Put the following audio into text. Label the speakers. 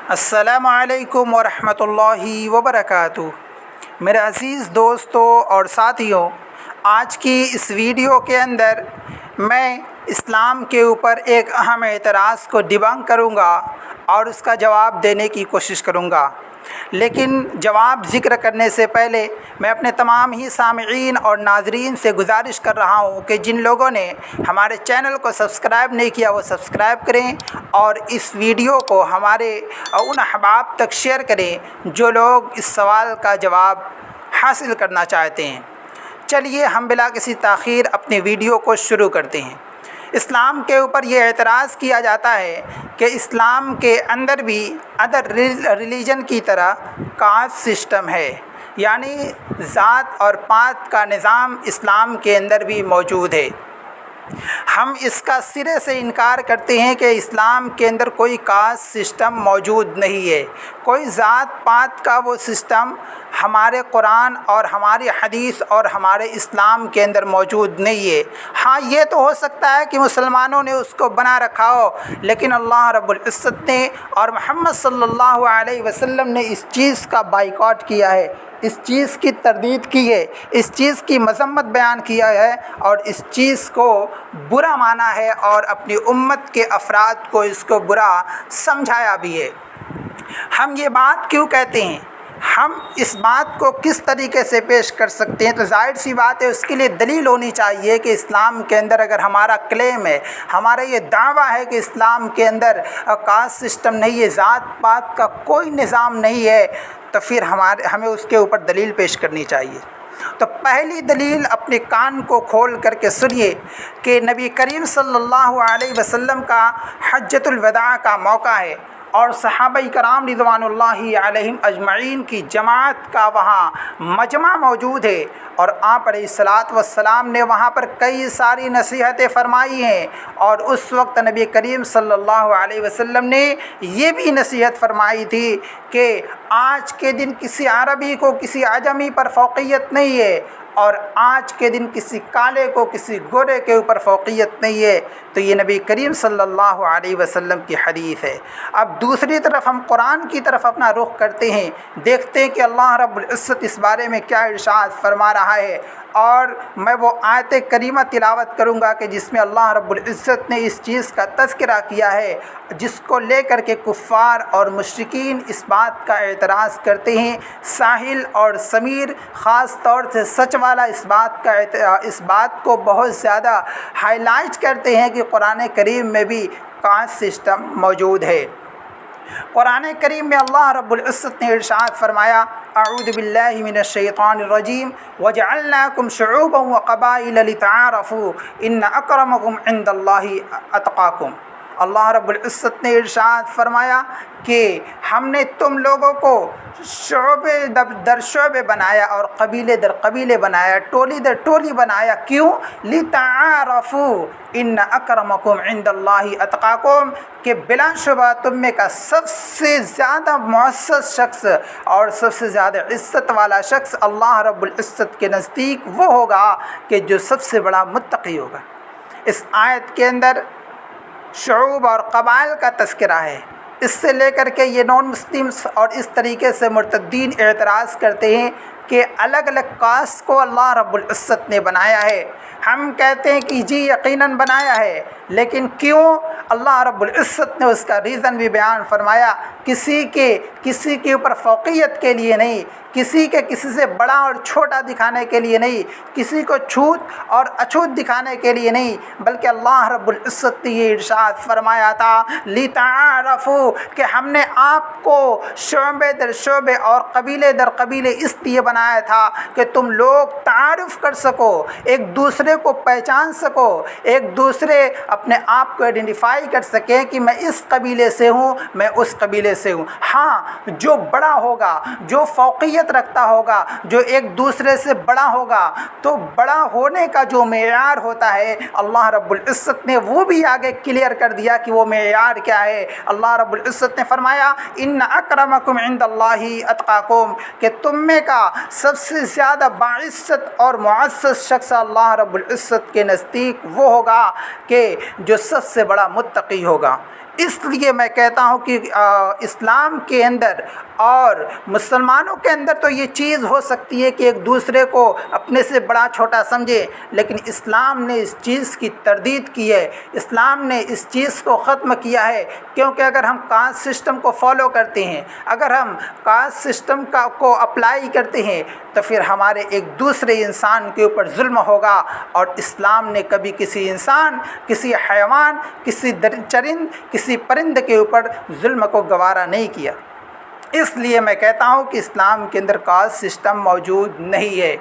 Speaker 1: السلام علیکم ورحمۃ اللہ وبرکاتہ۔ میرے عزیز دوستوں اور ساتھیوں، آج کی اس ویڈیو کے اندر میں اسلام کے اوپر ایک اہم اعتراض کو ڈیبنک کروں گا اور اس کا جواب دینے کی کوشش کروں گا۔ لیکن جواب ذکر کرنے سے پہلے میں اپنے تمام ہی سامعین اور ناظرین سے گزارش کر رہا ہوں کہ جن لوگوں نے ہمارے چینل کو سبسکرائب نہیں کیا وہ سبسکرائب کریں اور اس ویڈیو کو ہمارے ان احباب تک شیئر کریں جو لوگ اس سوال کا جواب حاصل کرنا چاہتے ہیں۔ چلیے ہم بلا کسی تاخیر اپنی ویڈیو کو شروع کرتے ہیں۔ اسلام کے اوپر یہ اعتراض کیا جاتا ہے کہ اسلام کے اندر بھی ادر ریلیجن کی طرح کاسٹ سسٹم ہے، یعنی ذات اور پات کا نظام اسلام کے اندر بھی موجود ہے۔ ہم اس کا سرے سے انکار کرتے ہیں کہ اسلام کے اندر کوئی کاسٹ سسٹم موجود نہیں ہے، کوئی ذات پات کا وہ سسٹم ہمارے قرآن اور ہماری حدیث اور ہمارے اسلام کے اندر موجود نہیں ہے۔ ہاں یہ تو ہو سکتا ہے کہ مسلمانوں نے اس کو بنا رکھا ہو، لیکن اللہ رب العزت نے اور محمد صلی اللہ علیہ وسلم نے اس چیز کا بائیکاٹ کیا ہے، اس چیز کی تردید کی ہے، اس چیز کی مذمت بیان کیا ہے اور اس چیز کو برا مانا ہے اور اپنی امت کے افراد کو اس کو برا سمجھایا بھی ہے۔ ہم یہ بات کیوں کہتے ہیں؟ ہم اس بات کو کس طریقے سے پیش کر سکتے ہیں؟ تو ظاہر سی بات ہے، اس کے لیے دلیل ہونی چاہیے کہ اسلام کے اندر اگر ہمارا کلیم ہے، ہمارا یہ دعویٰ ہے کہ اسلام کے اندر کاسٹ سسٹم نہیں ہے، ذات پات کا کوئی نظام نہیں ہے، تو پھر ہمیں اس کے اوپر دلیل پیش کرنی چاہیے۔ تو پہلی دلیل اپنے کان کو کھول کر کے سنیے کہ نبی کریم صلی اللہ علیہ وسلم کا حجۃ الوداع کا موقع ہے اور صحابہ کرام رضوان اللہ علیہم اجمعین کی جماعت کا وہاں مجمع موجود ہے اور آپ علیہ الصلاۃ والسلام نے وہاں پر کئی ساری نصیحتیں فرمائی ہیں، اور اس وقت نبی کریم صلی اللہ علیہ وسلم نے یہ بھی نصیحت فرمائی تھی کہ آج کے دن کسی عربی کو کسی عجمی پر فوقیت نہیں ہے، اور آج کے دن کسی کالے کو کسی گورے کے اوپر فوقیت نہیں ہے۔ تو یہ نبی کریم صلی اللہ علیہ وسلم کی حدیث ہے۔ اب دوسری طرف ہم قرآن کی طرف اپنا رخ کرتے ہیں، دیکھتے ہیں کہ اللہ رب العزت اس بارے میں کیا ارشاد فرما رہا ہے، اور میں وہ آیت کریمہ تلاوت کروں گا کہ جس میں اللہ رب العزت نے اس چیز کا تذکرہ کیا ہے جس کو لے کر کے کفار اور مشرکین اس بات کا اعتراض کرتے ہیں۔ ساحل اور سمیر خاص طور سے سچ والا اس بات کو بہت زیادہ ہائی لائٹ کرتے ہیں کہ قرآن کریم میں بھی کاسٹ سسٹم موجود ہے۔ قرآن کریم میں اللہ رب العزت نے ارشاد فرمایا، اعوذ باللہ من الشیطان الرجیم وجعلناکم شعوبا وقبائل لتعارفوا ان اکرمکم عند اللہ اتقاکم۔ اللہ رب العزت نے ارشاد فرمایا کہ ہم نے تم لوگوں کو شعبے در شعبے بنایا اور قبیلے در قبیلے بنایا، ٹولی در ٹولی بنایا، کیوں؟ لتعارفوا ان اکرمکم عند اللہ اتقاکم، کہ بلا شبہ تم میں کا سب سے زیادہ معزز شخص اور سب سے زیادہ عزت والا شخص اللہ رب العزت کے نزدیک وہ ہوگا کہ جو سب سے بڑا متقی ہوگا۔ اس آیت کے اندر شعوب اور قبائل کا تذکرہ ہے۔ اس سے لے کر کے یہ نان مسلمس اور اس طریقے سے مرتدین اعتراض کرتے ہیں کہ الگ الگ کاسٹ کو اللہ رب العزت نے بنایا ہے۔ ہم کہتے ہیں کہ جی یقیناً بنایا ہے، لیکن کیوں؟ اللہ رب العزت نے اس کا ریزن بھی بیان فرمایا، کسی کے اوپر فوقیت کے لیے نہیں، کسی سے بڑا اور چھوٹا دکھانے کے لیے نہیں، کسی کو چھوت اور اچھوت دکھانے کے لیے نہیں، بلکہ اللہ رب العزت نے یہ ارشاد فرمایا تھا لتعارفوا، کہ ہم نے آپ کو شعبے در شعبے اور قبیلے در قبیلے اس لیے بنایا تھا کہ تم لوگ تعارف کر سکو، ایک دوسرے کو پہچان سکو، ایک دوسرے اپنے آپ کو آئیڈینٹیفائی کر سکیں کہ میں اس قبیلے سے ہوں، میں اس قبیلے سے ہوں۔ ہاں جو بڑا ہوگا، جو فوقیت رکھتا ہوگا، جو ایک دوسرے سے بڑا ہوگا، تو بڑا ہونے کا جو معیار ہوتا ہے اللہ رب العزت نے وہ بھی آگے کلیئر کر دیا کہ وہ معیار کیا ہے۔ اللہ رب العزت نے فرمایا ان اکرمکم عند اللہ اتقاکم، کہ تم میں کا سب سے زیادہ باعزت اور معزز شخص اللہ رب العزت کے نزدیک وہ ہوگا کہ جو سب سے بڑا متقی ہوگا۔ اس لیے میں کہتا ہوں کہ اسلام کے اندر اور مسلمانوں کے اندر تو یہ چیز ہو سکتی ہے کہ ایک دوسرے کو اپنے سے بڑا چھوٹا سمجھے، لیکن اسلام نے اس چیز کی تردید کی ہے، اسلام نے اس چیز کو ختم کیا ہے، کیونکہ اگر ہم کاسٹ سسٹم کو فالو کرتے ہیں، اگر ہم کاسٹ سسٹم کو اپلائی کرتے ہیں تو پھر ہمارے ایک دوسرے انسان کے اوپر ظلم ہوگا، اور اسلام نے کبھی کسی انسان، کسی حیوان، کسی چرند، کسی پرند کے اوپر ظلم کو گوارا نہیں کیا۔ اس لیے میں کہتا ہوں کہ اسلام کے اندر کاسٹ سسٹم موجود نہیں ہے۔